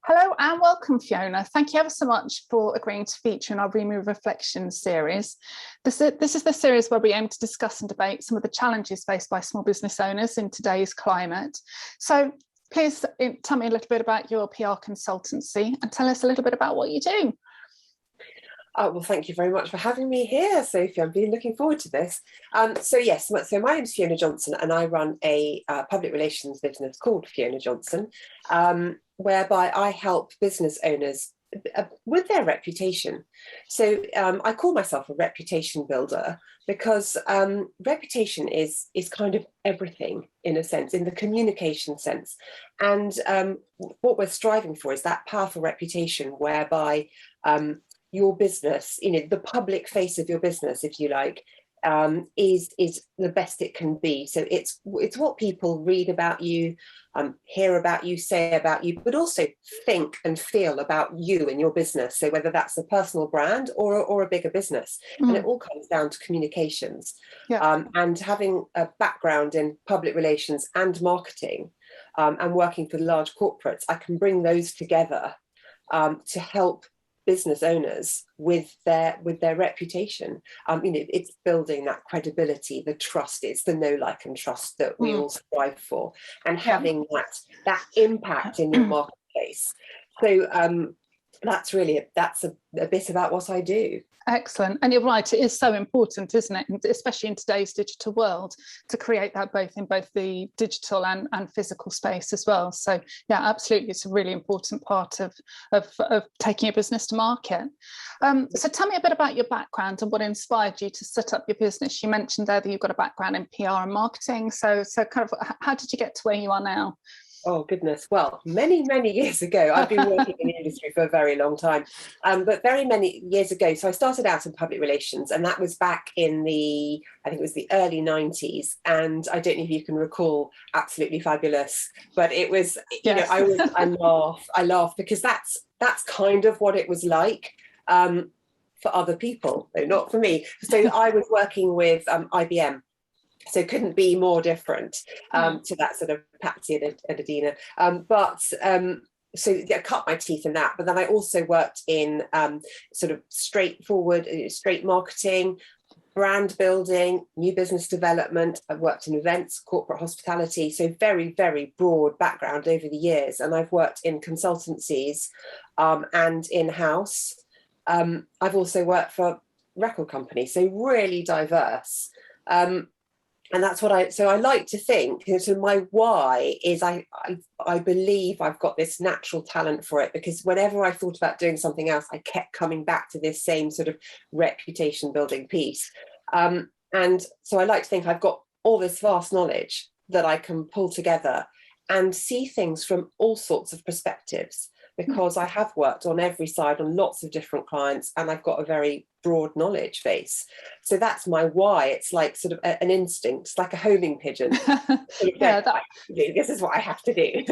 Hello and welcome, Fiona. Thank you ever so much for agreeing to feature in our RIMU Reflections series. This is the series where we aim to discuss and debate some of the challenges faced by small business owners in today's climate. So please tell me a little bit about your PR consultancy and tell us a little bit about what you do. Well, thank you very much for having me here, Sophie. I've been looking forward to this. So my name's Fiona Johnson and I run a public relations business called Fiona Johnson, whereby I help business owners with their reputation. So I call myself a reputation builder because reputation is kind of everything in a sense, in the communication sense. And what we're striving for is that powerful reputation whereby your business, the public face of your business, if you like, is the best it can be. So it's what people read about you, hear about you, say about you, but also think and feel about you and your business. So whether that's a personal brand or a bigger business, and it all comes down to communications. And having a background in public relations and marketing, and working for large corporates, I can bring those together to help business owners with their reputation. It's building that credibility, the trust. It's the know, like, and trust that we all strive for, and having that impact in your marketplace. So that's a bit about what I do. Excellent. And you're right, it is so important, isn't it, and especially in today's digital world, to create that in both the digital and physical space as well. So yeah, absolutely, it's a really important part of taking your business to market. So tell me a bit about your background and what inspired you to set up your business. You mentioned there that you've got a background in PR and marketing, so kind of how did you get to where you are now? Oh, goodness. Well, many, many years ago, I've been working in the industry for a very long time, but very many years ago. So I started out in public relations, and that was back in I think it was the early 90s. And I don't know if you can recall Absolutely Fabulous, but it was, yes. I laugh because that's kind of what it was like for other people, though not for me. So I was working with IBM. So couldn't be more different to that sort of Patsy and Adina. So I cut my teeth in that. But then I also worked in sort of straight marketing, brand building, new business development. I've worked in events, corporate hospitality. So very, very broad background over the years. And I've worked in consultancies and in-house. I've also worked for record companies, so really diverse. And that's what I like to think. So my why is I believe I've got this natural talent for it, because whenever I thought about doing something else, I kept coming back to this same sort of reputation building piece. And so I like to think I've got all this vast knowledge that I can pull together and see things from all sorts of perspectives, because I have worked on every side on lots of different clients, and I've got a very broad knowledge base. So that's my why. It's like sort of an instinct. It's like a homing pigeon. This is what I have to do.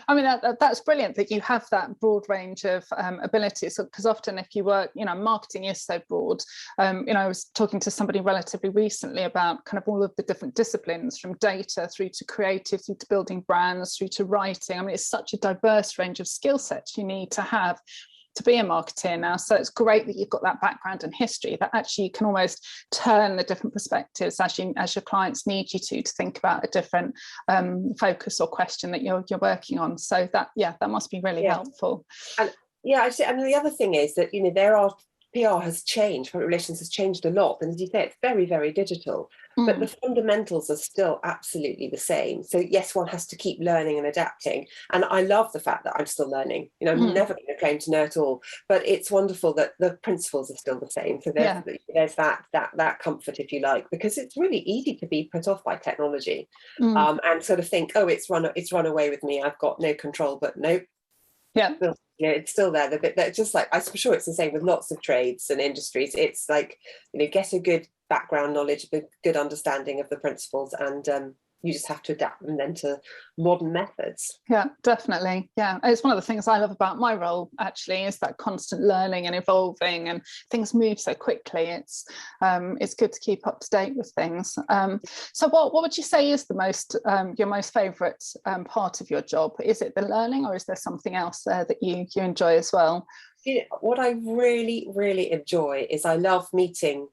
I mean, that's brilliant that you have that broad range of abilities, because often if you work, marketing is so broad. I was talking to somebody relatively recently about kind of all of the different disciplines, from data through to creative, through to building brands, through to writing. I mean, it's such a diverse range of skill sets you need to have to be a marketer now. So it's great that you've got that background and history that actually you can almost turn the different perspectives as your clients need you to think about a different focus or question that you're working on. So that must be really helpful. And the other thing is that PR has changed, public relations has changed a lot, and as you say, it's very, very digital, but the fundamentals are still absolutely the same. So yes, one has to keep learning and adapting, and I love the fact that I'm still learning. I'm never going to claim to know it all, but it's wonderful that the principles are still the same. So there's that comfort, if you like, because it's really easy to be put off by technology and sort of think, oh, it's run away with me, I've got no control. But nope. Yeah, it's still there. They're just like, I'm sure it's the same with lots of trades and industries. It's like, get a good background knowledge, a good understanding of the principles, and you just have to adapt them then to modern methods. Yeah, definitely. Yeah, it's one of the things I love about my role, actually, is that constant learning and evolving, and things move so quickly. It's good to keep up to date with things. So what would you say is the most your most favourite part of your job? Is it the learning, or is there something else there that you enjoy as well? What I really, really enjoy is I love meeting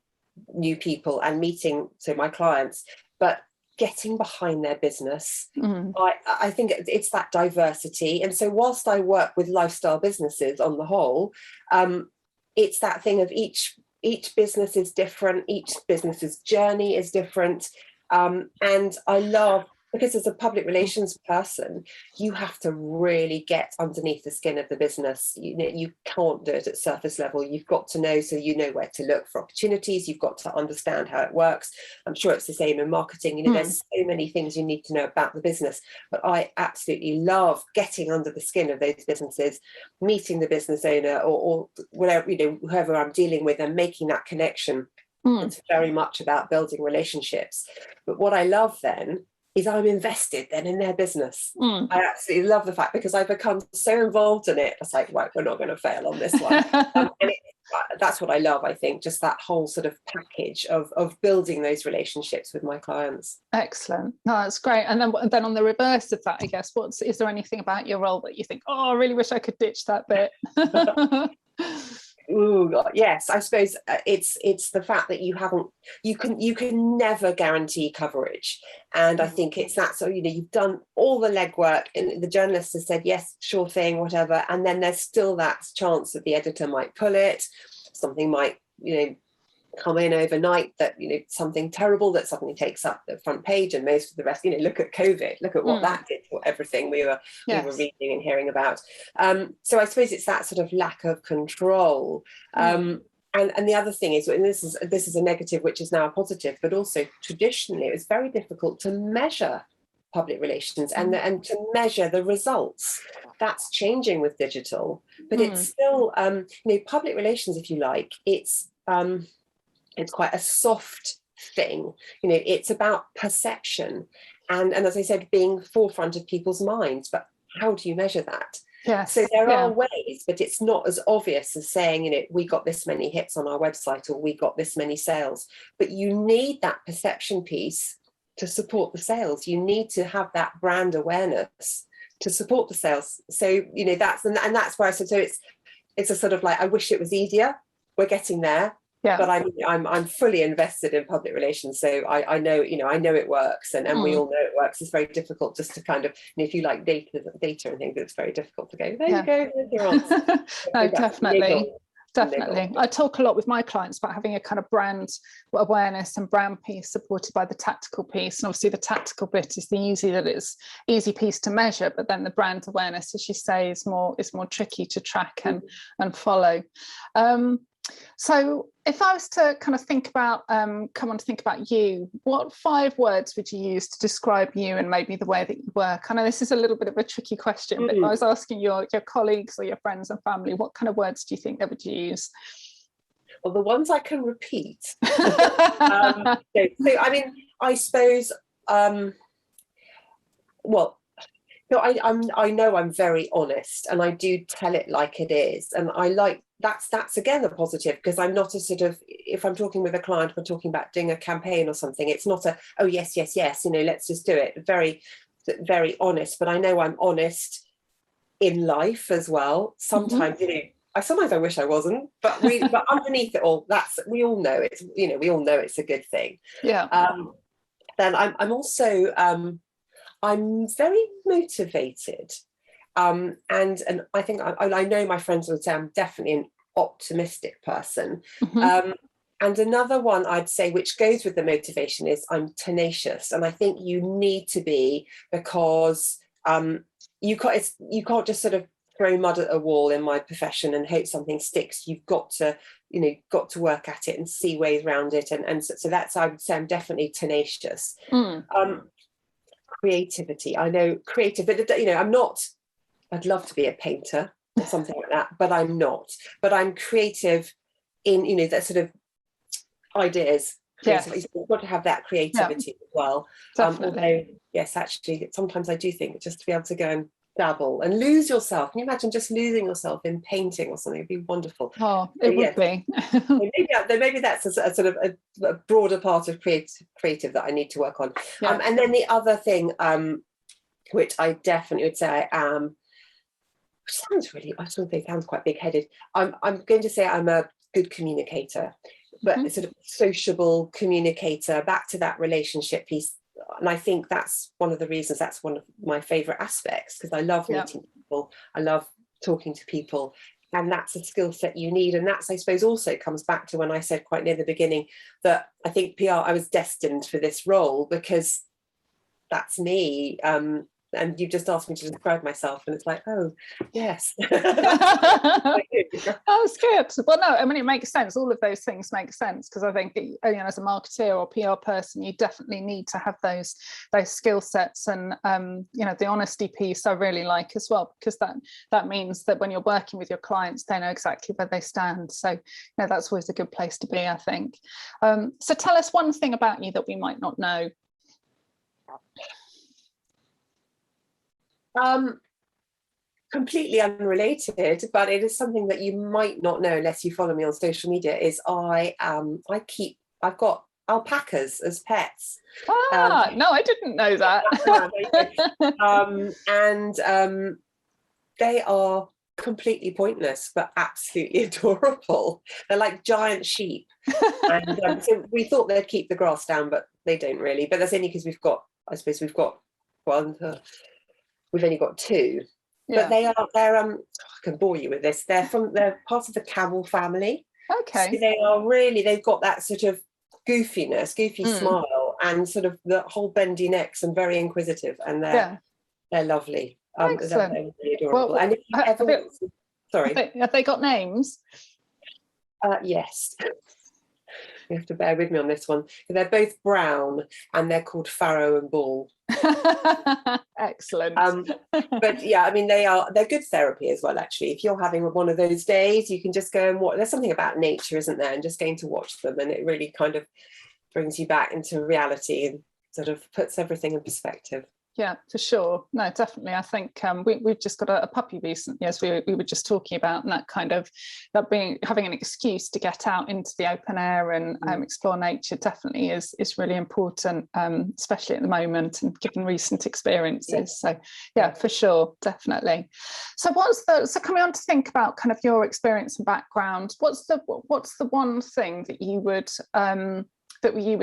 new people and meeting my clients, but getting behind their business. I think it's that diversity. And so whilst I work with lifestyle businesses on the whole, it's that thing of each business is different, each business's journey is different. And I love, because as a public relations person, you have to really get underneath the skin of the business. You can't do it at surface level. You've got to know, so you know where to look for opportunities. You've got to understand how it works. I'm sure it's the same in marketing. There's so many things you need to know about the business. But I absolutely love getting under the skin of those businesses, meeting the business owner or whatever, whoever I'm dealing with, and making that connection. It's very much about building relationships. But what I love then is I'm invested then in their business. I absolutely love the fact, because I've become so involved in it. It's like, right, we're not going to fail on this one. That's what I love, I think, just that whole sort of package of building those relationships with my clients. Excellent. No, that's great. And then on the reverse of that, I guess, is there anything about your role that you think, oh, I really wish I could ditch that bit? Ooh, yes, I suppose it's the fact that you can never guarantee coverage, and I think it's that. So you've done all the legwork, and the journalist has said yes, sure thing, whatever, and then there's still that chance that the editor might pull it, something might come in overnight, that something terrible that suddenly takes up the front page, and most of the rest, look at COVID, look at what that did for everything we were reading and hearing about. So I suppose it's that sort of lack of control. And the other thing is, and this is a negative which is now a positive, but also traditionally it was very difficult to measure public relations and to measure the results. That's changing with digital, but it's still public relations, if you like, it's quite a soft thing. It's about perception and as I said, being forefront of people's minds. But how do you measure that? Yes. So there are ways, but it's not as obvious as saying, we got this many hits on our website, or we got this many sales. But you need that perception piece to support the sales. You need to have that brand awareness to support the sales. So that's where I said, so it's a sort of like, I wish it was easier. We're getting there. Yeah. But I'm fully invested in public relations, so I know it works, and we all know it works. It's very difficult just to kind of, if you like data and things, it's very difficult to go, there you go, you're on. No, definitely. I talk a lot with my clients about having a kind of brand awareness and brand piece supported by the tactical piece, and obviously the tactical bit is the easy piece to measure, but then the brand awareness, as you say, is more tricky to track and follow. So if I was to kind of think about you, what 5 words would you use to describe you and maybe the way that you work? I know this is a little bit of a tricky question, but if I was asking your colleagues or your friends and family, what kind of words do you think they would use? Well, the ones I can repeat. So I mean, I suppose, I know I'm very honest, and I do tell it like it is, and I like that's again a positive, because I'm not a sort of, if I'm talking with a client, we're talking about doing a campaign or something, it's not a, oh yes, let's just do it. Very, very honest. But I know I'm honest in life as well. Sometimes sometimes I wish I wasn't, but but underneath it all, we all know it's a good thing. Yeah. Then I'm also I'm very motivated. And I think I know my friends would say I'm definitely an optimistic person. And another one I'd say, which goes with the motivation, is I'm tenacious. And I think you need to be, because you can't just sort of throw mud at a wall in my profession and hope something sticks. You've got to work at it and see ways around it. And so that's, I would say I'm definitely tenacious. Creativity. I know creative, but I'm not. I'd love to be a painter or something like that, but I'm not. But I'm creative in, that sort of ideas, creativity. So you've got to have that creativity as well. Although, yes, actually, sometimes I do think just to be able to go and dabble and lose yourself. Can you imagine just losing yourself in painting or something? It'd be wonderful. Oh, it would be. Maybe that's a sort of a broader part of creative that I need to work on. And then the other thing, which I definitely would say I am, sounds quite big-headed. I'm going to say I'm a good communicator, but a sort of sociable communicator, back to that relationship piece. And I think that's one of the reasons, that's one of my favorite aspects, because I love meeting people, I love talking to people, and that's a skill set you need. And that's, I suppose, also comes back to when I said quite near the beginning that I think PR, I was destined for this role because that's me. And you just asked me to describe myself, and it's like, oh, yes. That's good. Well, no, I mean, it makes sense. All of those things make sense, because I think, you know, as a marketeer or PR person, you definitely need to have those skill sets. And, you know, the honesty piece I really like as well, because that means that when you're working with your clients, they know exactly where they stand. So, you know, that's always a good place to be, I think. So tell us one thing about you that we might not know. Completely unrelated, but it is something that you might not know unless you follow me on social media, is I've got alpacas as pets. No, I didn't know that. And they are completely pointless but absolutely adorable. They're like giant sheep. And so we thought they'd keep the grass down, but they don't really. But that's only because we've got one. We've only got two, but they're I can bore you with this. They're part of the camel family. Okay. So they've got that sort of goofy smile, and sort of the whole bendy necks, and very inquisitive, and they're lovely. They're really adorable. Well, and if you ever, have they got names? Yes. You have to bear with me on this one. They're both brown, and they're called Farrow and Bull. Excellent. But yeah, I mean, they're good therapy as well, actually. If you're having one of those days, you can just go and watch. There's something about nature, isn't there, and just going to watch them, and it really kind of brings you back into reality and sort of puts everything in perspective. Yeah, for sure. No, definitely. I think we've just got a puppy recently, as we were just talking about, and that kind of having an excuse to get out into the open air and explore nature definitely is really important, especially at the moment and given recent experiences. So yeah, for sure, definitely. So coming on to think about kind of your experience and background, what's the one thing that you would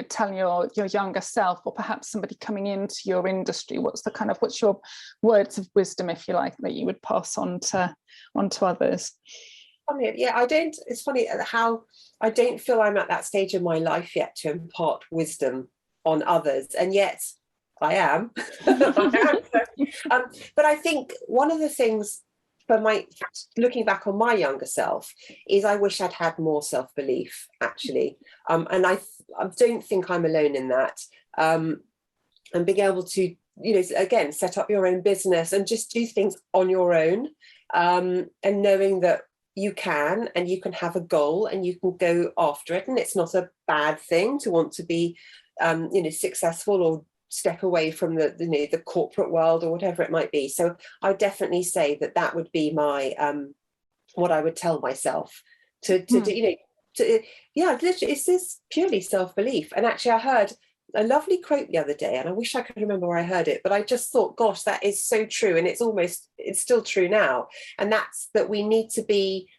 tell your younger self, or perhaps somebody coming into your industry? What's your words of wisdom, if you like, that you would pass on to others? It's funny how I don't feel I'm at that stage in my life yet to impart wisdom on others, and yet I am. But I think one of the things looking back on my younger self is I wish I'd had more self-belief, actually, and I don't think I'm alone in that, and being able to, again, set up your own business and just do things on your own, and knowing that you can have a goal and you can go after it, and it's not a bad thing to want to be successful or step away from the corporate world or whatever it might be. So I definitely say that would be my what I would tell myself to do, it's this purely self-belief. And actually I heard a lovely quote the other day, and I wish I could remember where I heard it, but I just thought, gosh, that is so true, and it's still true now. And that's that we need to be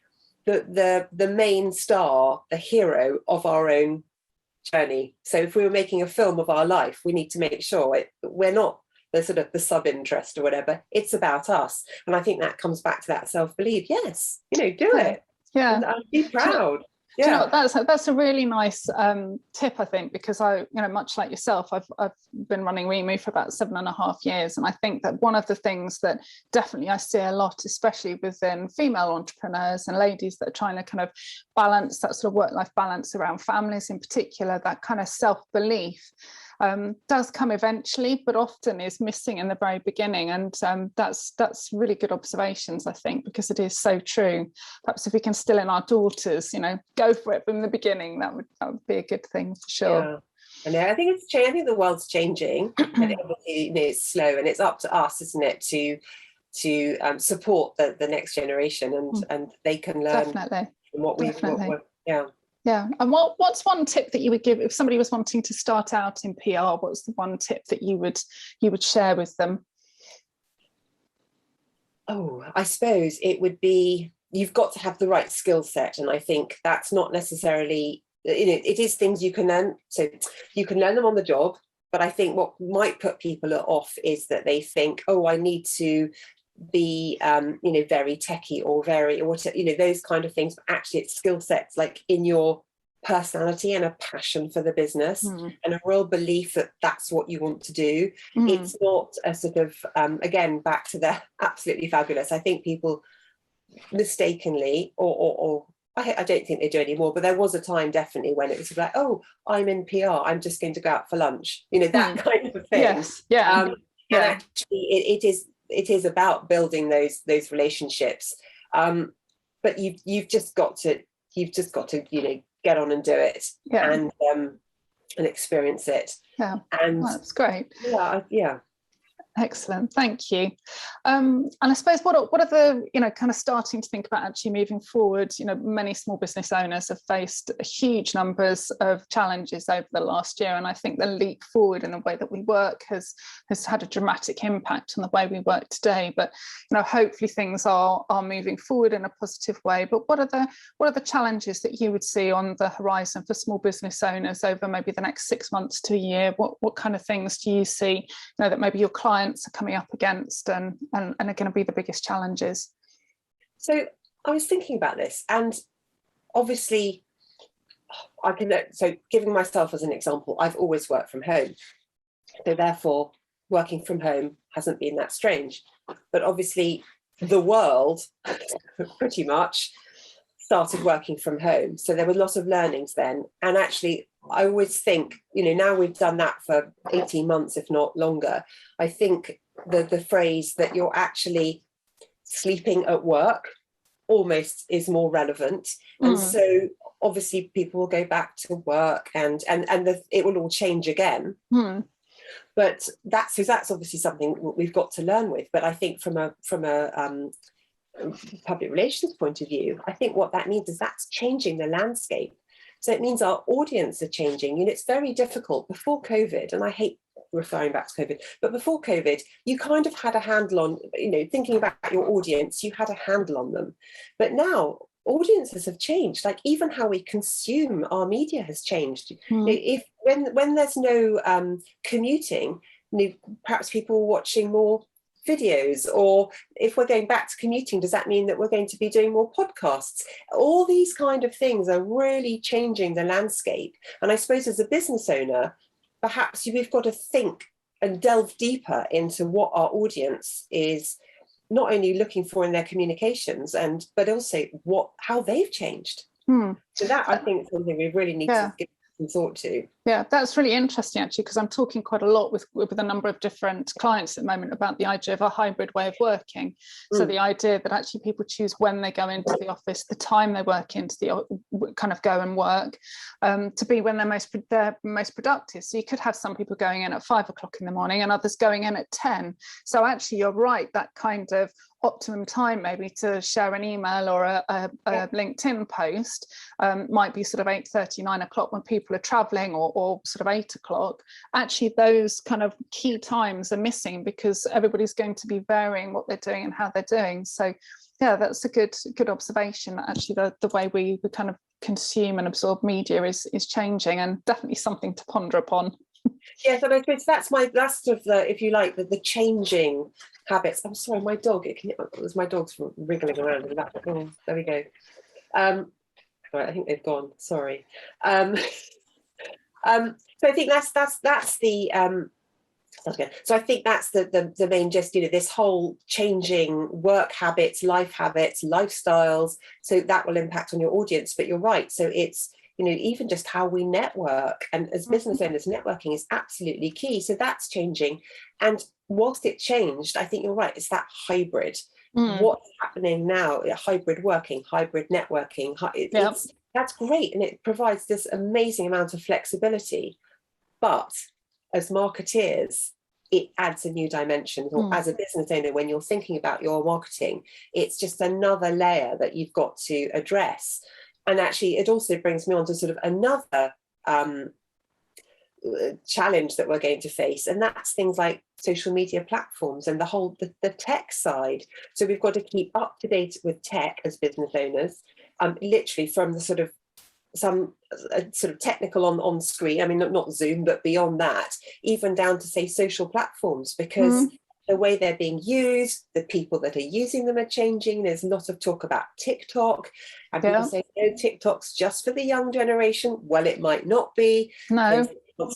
the main star, the hero of our own journey. So if we were making a film of our life, we need to make sure we're not the sort of the sub-interest or whatever. It's about us. And I think that comes back to that self-belief. Yes, do it. Yeah. And be proud. Do you know what, that's a really nice tip, I think, because I, much like yourself, I've been running RIMU for about 7.5 years, and I think that one of the things that definitely I see a lot, especially within female entrepreneurs and ladies that are trying to kind of balance that sort of work-life balance around families in particular, that kind of self-belief. does come eventually, but often is missing in the very beginning. And that's really good observations, I think, because it is so true. Perhaps if we can still in our daughters, go for it from the beginning, that would be a good thing for sure. Yeah. And I think it's changing. I think the world's changing, and obviously, it's slow, and it's up to us, isn't it, to support the next generation, and they can learn Definitely. from what we've got. Yeah. And what's one tip that you would give if somebody was wanting to start out in PR? What's the one tip that you would share with them? Oh, I suppose it would be, you've got to have the right skill set, and I think that's not necessarily, it is things you can learn. So you can learn them on the job, but I think what might put people off is that they think, oh, I need to be very techie or those kind of things. But actually it's skill sets like in your personality and a passion for the business and a real belief that that's what you want to do. It's not a sort of again, back to the absolutely fabulous. I think people mistakenly or I don't think they do anymore, but there was a time definitely when it was like, oh, I'm in PR, I'm just going to go out for lunch, that kind of thing. Yes. Yeah. And actually it is about building those relationships, but you've just got to get on and do it and experience it. And that's great. Yeah. Excellent, thank you. And I suppose what are the, kind of starting to think about actually moving forward, many small business owners have faced huge numbers of challenges over the last year. And I think the leap forward in the way that we work has had a dramatic impact on the way we work today. But, hopefully things are moving forward in a positive way. But what are the challenges that you would see on the horizon for small business owners over maybe the next 6 months to a year? What kind of things do you see, that maybe your clients are coming up against and are going to be the biggest challenges? So I was thinking about this, and obviously giving myself as an example, I've always worked from home, so therefore working from home hasn't been that strange. But obviously the world pretty much started working from home, so there were lots of learnings then. And actually I always think, now we've done that for 18 months, if not longer, I think the phrase that you're actually sleeping at work almost is more relevant. And so obviously people will go back to work and it will all change again. But that's obviously something we've got to learn with. But I think from a public relations point of view, I think what that means is that's changing the landscape. So it means our audience are changing. It's very difficult before COVID, and I hate referring back to COVID, but before COVID, you kind of had a handle on, thinking about your audience, you had a handle on them. But now audiences have changed, like even how we consume our media has changed. If when there's no commuting, perhaps people are watching more videos, or if we're going back to commuting, does that mean that we're going to be doing more podcasts? All these kind of things are really changing the landscape. And I suppose as a business owner, perhaps we've got to think and delve deeper into what our audience is not only looking for in their communications, but also how they've changed. So that, I think, is something we really need to give some thought to. Yeah, that's really interesting, actually, because I'm talking quite a lot with a number of different clients at the moment about the idea of a hybrid way of working. So the idea that actually people choose when they go into the office, the time they go and work, to be when they're most productive. So you could have some people going in at 5 o'clock in the morning and others going in at 10. So actually, you're right, that kind of optimum time maybe to share an email or a LinkedIn post might be sort of 8:30, 9 o'clock when people are traveling, or sort of 8 o'clock. Actually, those kind of key times are missing because everybody's going to be varying what they're doing and how they're doing. So yeah, that's a good observation. Actually, the way we kind of consume and absorb media is changing, and definitely something to ponder upon. Yes, and I suppose that's sort of if you like, the changing habits. I'm sorry, my dog. My dog's wriggling around in the back. Oh, there we go. Right, I think they've gone. Sorry. So I think that's the. So I think that's the main gist. This whole changing work habits, life habits, lifestyles. So that will impact on your audience. But you're right. So it's even just how we network. And as business owners, networking is absolutely key. So that's changing. And whilst it changed, I think you're right, it's that hybrid. What's happening now, hybrid working, hybrid networking, that's great. And it provides this amazing amount of flexibility. But as marketeers, it adds a new dimension. Or as a business owner, when you're thinking about your marketing, it's just another layer that you've got to address. And actually, it also brings me on to sort of another challenge that we're going to face, and that's things like social media platforms and the tech side. So we've got to keep up to date with tech as business owners, literally from the sort of some sort of technical on screen, I mean, not Zoom, but beyond that, even down to say social platforms, because the way they're being used, the people that are using them are changing. There's a lot of talk about TikTok, and people say, no, TikTok's just for the young generation. Well, it might not be. No.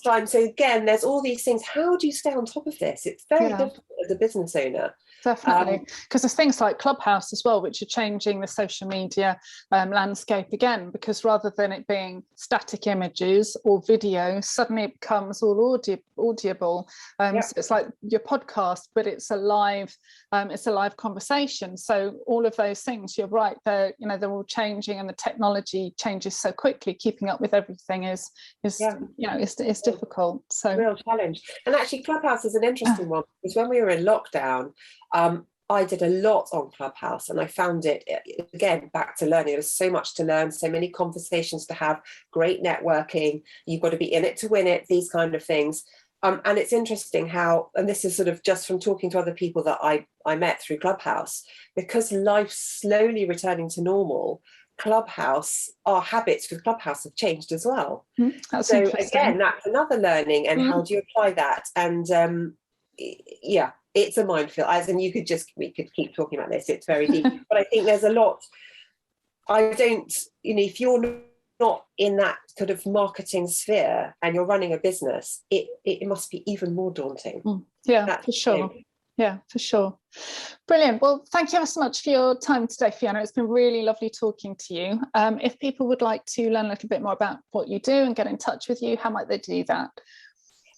Time. So again, there's all these things. How do you stay on top of this? It's very difficult as a business owner. Definitely, because there's things like Clubhouse as well, which are changing the social media landscape again, because rather than it being static images or video, suddenly it becomes all audible. So it's like your podcast, but it's a live conversation. So all of those things, you're right, they're all changing, and the technology changes so quickly. Keeping up with everything is difficult. So real challenge. And actually, Clubhouse is an interesting one, because when we were in lockdown, I did a lot on Clubhouse, and I found it, again, back to learning. There's so much to learn, so many conversations to have, great networking. You've got to be in it to win it, these kind of things. And it's interesting how, and this is sort of just from talking to other people that I met through Clubhouse, because life's slowly returning to normal, our habits with Clubhouse have changed as well. So again, that's another learning, and how do you apply that? And it's a minefield, as in we could keep talking about this, it's very deep. But I think there's a lot, if you're not in that sort of marketing sphere and you're running a business, it must be even more daunting. For sure. Yeah, for sure. Brilliant. Well, thank you ever so much for your time today, Fiona. It's been really lovely talking to you. If people would like to learn a little bit more about what you do and get in touch with you, how might they do that?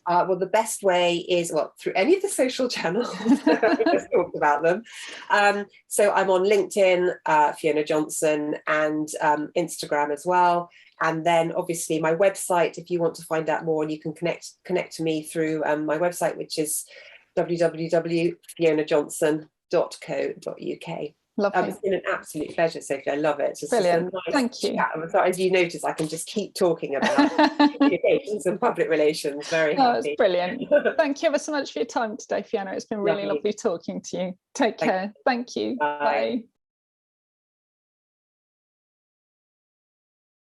Well, the best way is, through any of the social channels. We just talked about them. So I'm on LinkedIn, Fiona Johnson, and Instagram as well. And then obviously my website, if you want to find out more, and you can connect to me through my website, which is www.fionajohnson.co.uk. Lovely. It's been an absolute pleasure, Sophie. I love it. It's brilliant. Just a nice Thank you. chat. So as you notice, I can just keep talking about communications and public relations. Very happy. It's brilliant. Thank you ever so much for your time today, Fiona. It's been really lovely talking to you. Take care. Thank you. Bye. Bye.